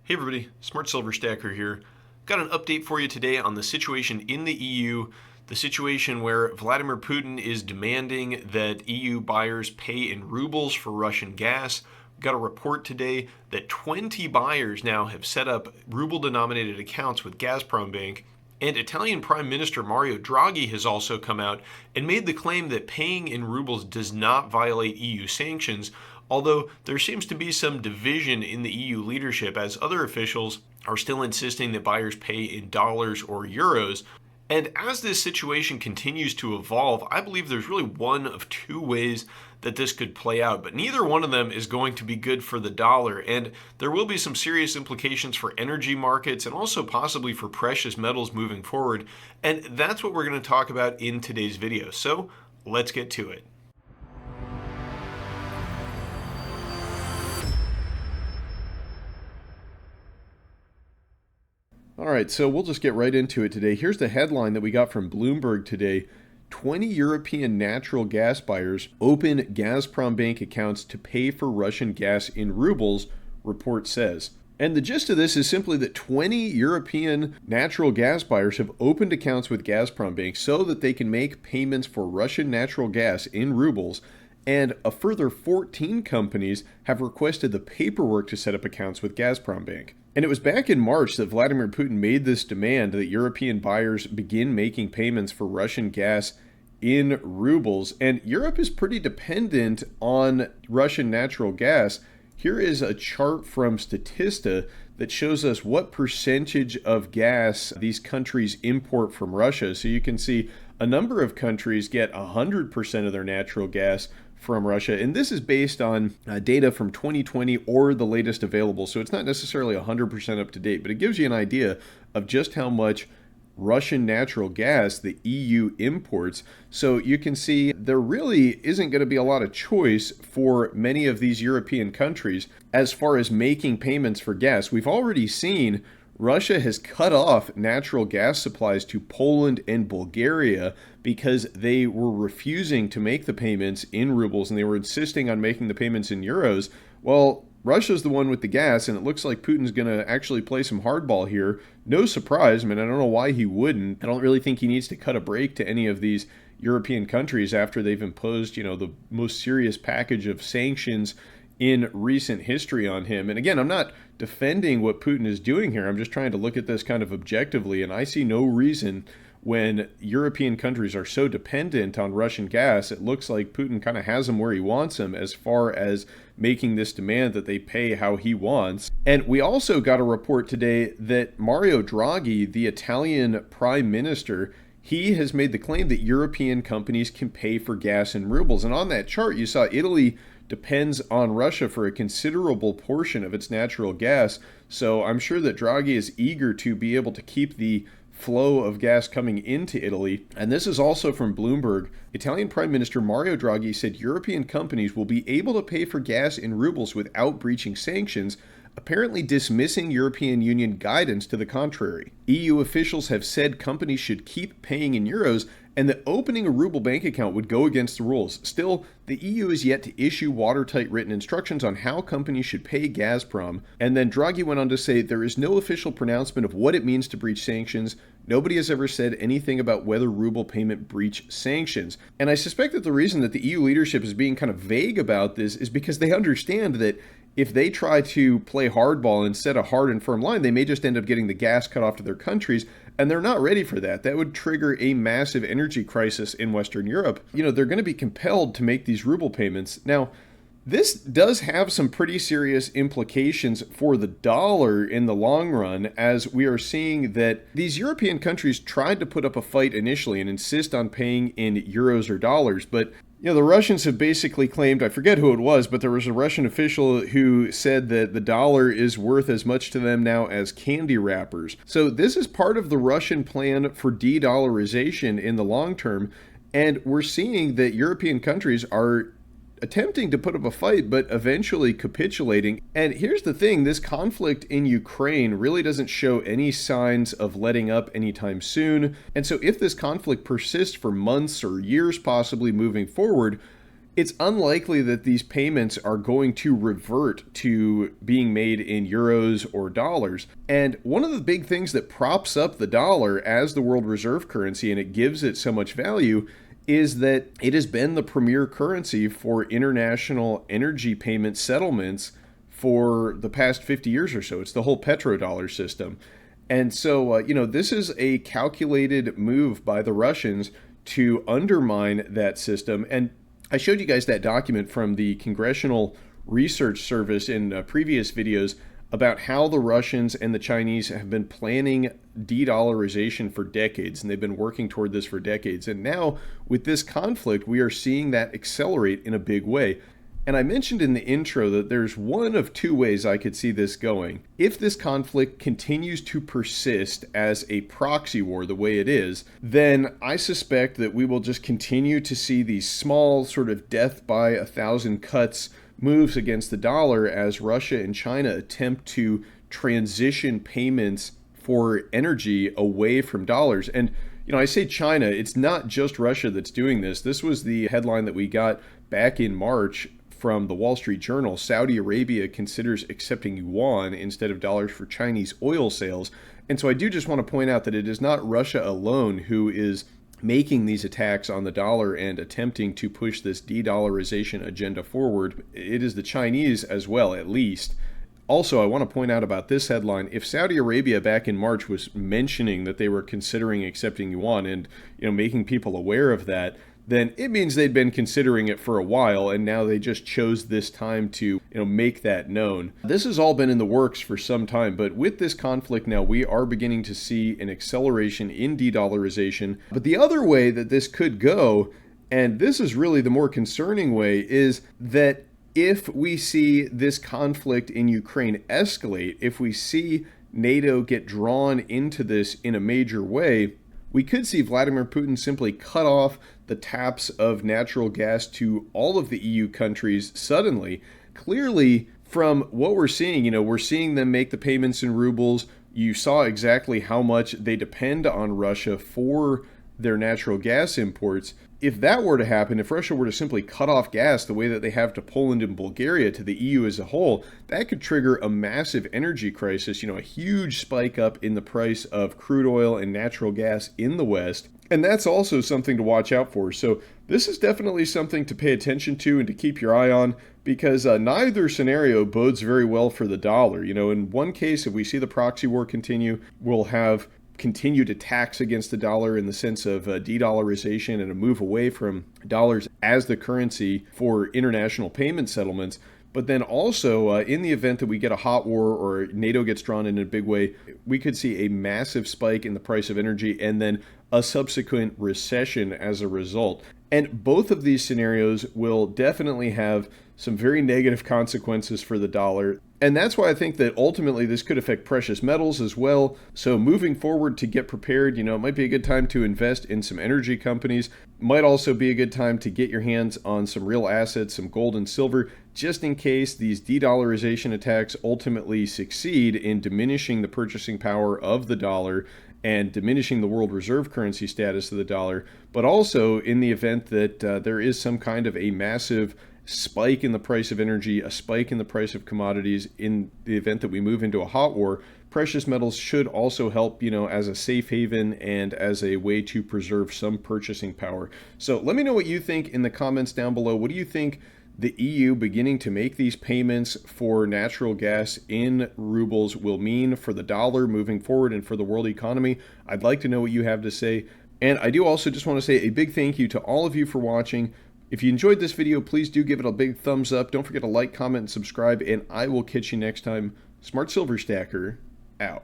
Hey everybody, Smart Silver Stacker here. Got an update for you today on the situation in the EU, the situation where Vladimir Putin is demanding that EU buyers pay in rubles for Russian gas. Got a report today that 20 buyers now have set up ruble-denominated accounts with Gazprombank, and Italian Prime Minister Mario Draghi has also come out and made the claim that paying in rubles does not violate EU sanctions, although there seems to be some division in the EU leadership as other officials are still insisting that buyers pay in dollars or euros. And as this situation continues to evolve, I believe there's really one of two ways that this could play out, but neither one of them is going to be good for the dollar, and there will be some serious implications for energy markets and also possibly for precious metals moving forward, and that's what we're going to talk about in today's video. So let's get to it. All right, so we'll just get right into it today. Here's the headline that we got from Bloomberg today. 20 European natural gas buyers open Gazprombank accounts to pay for Russian gas in rubles, report says. And the gist of this is simply that 20 European natural gas buyers have opened accounts with Gazprombank so that they can make payments for Russian natural gas in rubles, and a further 14 companies have requested the paperwork to set up accounts with Gazprombank. And it was back in March that Vladimir Putin made this demand that European buyers begin making payments for Russian gas in rubles. And Europe is pretty dependent on Russian natural gas. Here is a chart from Statista that shows us what percentage of gas these countries import from Russia. So you can see a number of countries get 100% of their natural gas from Russia, and this is based on data from 2020 or the latest available, so it's not necessarily 100% up to date, but it gives you an idea of just how much Russian natural gas the EU imports. So you can see there really isn't going to be a lot of choice for many of these European countries as far as making payments for gas. We've already seen Russia has cut off natural gas supplies to Poland and Bulgaria because they were refusing to make the payments in rubles and they were insisting on making the payments in euros. Well, Russia's the one with the gas, and it looks like Putin's going to actually play some hardball here. No surprise. I mean, I don't know why he wouldn't. I don't really think he needs to cut a break to any of these European countries after they've imposed, the most serious package of sanctions in recent history on him. And again, I'm not defending what Putin is doing here. I'm just trying to look at this kind of objectively, and I see no reason when European countries are so dependent on Russian gas. It looks like Putin kind of has them where he wants them as far as making this demand that they pay how he wants. And we also got a report today that Mario Draghi, the Italian Prime Minister, he has made the claim that European companies can pay for gas in rubles. And on that chart, you saw Italy depends on Russia for a considerable portion of its natural gas. So I'm sure that Draghi is eager to be able to keep the flow of gas coming into Italy. And this is also from Bloomberg. Italian Prime Minister Mario Draghi said European companies will be able to pay for gas in rubles without breaching sanctions, apparently dismissing European Union guidance to the contrary. EU officials have said companies should keep paying in euros and that opening a ruble bank account would go against the rules. Still, the EU is yet to issue watertight written instructions on how companies should pay Gazprom. And then Draghi went on to say there is no official pronouncement of what it means to breach sanctions. Nobody has ever said anything about whether ruble payment breach sanctions. And I suspect that the reason that the EU leadership is being kind of vague about this is because they understand that if they try to play hardball and set a hard and firm line, they may just end up getting the gas cut off to their countries, and they're not ready for that. That would trigger a massive energy crisis in Western Europe. They're going to be compelled to make these ruble payments. Now, this does have some pretty serious implications for the dollar in the long run, as we are seeing that these European countries tried to put up a fight initially and insist on paying in euros or dollars, but the Russians have basically claimed, I forget who it was, but there was a Russian official who said that the dollar is worth as much to them now as candy wrappers. So this is part of the Russian plan for de-dollarization in the long term, and we're seeing that European countries are attempting to put up a fight, but eventually capitulating. And here's the thing, this conflict in Ukraine really doesn't show any signs of letting up anytime soon. And so if this conflict persists for months or years possibly moving forward, it's unlikely that these payments are going to revert to being made in euros or dollars. And one of the big things that props up the dollar as the world reserve currency, and it gives it so much value, is that it has been the premier currency for international energy payment settlements for the past 50 years or so. It's the whole petrodollar system. And so, this is a calculated move by the Russians to undermine that system. And I showed you guys that document from the Congressional Research Service in previous videos about how the Russians and the Chinese have been planning de-dollarization for decades, and they've been working toward this for decades. And now, with this conflict, we are seeing that accelerate in a big way. And I mentioned in the intro that there's one of two ways I could see this going. If this conflict continues to persist as a proxy war the way it is, then I suspect that we will just continue to see these small sort of death by 1,000 cuts moves against the dollar as Russia and China attempt to transition payments for energy away from dollars. And I say China, it's not just Russia that's doing this. This was the headline that we got back in March from the Wall Street Journal. Saudi Arabia considers accepting yuan instead of dollars for Chinese oil sales. And so I do just want to point out that it is not Russia alone who is making these attacks on the dollar and attempting to push this de-dollarization agenda forward. It is the Chinese as well, at least. Also, I want to point out about this headline. If Saudi Arabia back in March was mentioning that they were considering accepting yuan and making people aware of that, then it means they'd been considering it for a while, and now they just chose this time to make that known. This has all been in the works for some time, but with this conflict now, we are beginning to see an acceleration in de-dollarization. But the other way that this could go, and this is really the more concerning way, is that if we see this conflict in Ukraine escalate, if we see NATO get drawn into this in a major way, we could see Vladimir Putin simply cut off the taps of natural gas to all of the EU countries suddenly. Clearly, from what we're seeing, we're seeing them make the payments in rubles. You saw exactly how much they depend on Russia for their natural gas imports. If that were to happen, if Russia were to simply cut off gas the way that they have to Poland and Bulgaria, to the EU as a whole, that could trigger a massive energy crisis, a huge spike up in the price of crude oil and natural gas in the West. And that's also something to watch out for. So this is definitely something to pay attention to and to keep your eye on, because neither scenario bodes very well for the dollar. In one case, if we see the proxy war continue, we'll have continued attacks against the dollar in the sense of de-dollarization and a move away from dollars as the currency for international payment settlements. But then also, in the event that we get a hot war or NATO gets drawn in a big way, we could see a massive spike in the price of energy and then a subsequent recession as a result. And both of these scenarios will definitely have some very negative consequences for the dollar. And that's why I think that ultimately this could affect precious metals as well. So moving forward, to get prepared, it might be a good time to invest in some energy companies. Might also be a good time to get your hands on some real assets, some gold and silver, just in case these de-dollarization attacks ultimately succeed in diminishing the purchasing power of the dollar and diminishing the world reserve currency status of the dollar, but also in the event that there is some kind of a massive spike in the price of energy, a spike in the price of commodities in the event that we move into a hot war. Precious metals should also help, as a safe haven and as a way to preserve some purchasing power. So let me know what you think in the comments down below. What do you think the EU beginning to make these payments for natural gas in rubles will mean for the dollar moving forward and for the world economy? I'd like to know what you have to say. And I do also just want to say a big thank you to all of you for watching. If you enjoyed this video, please do give it a big thumbs up. Don't forget to like, comment, and subscribe, and I will catch you next time. Smart Silver Stacker, out.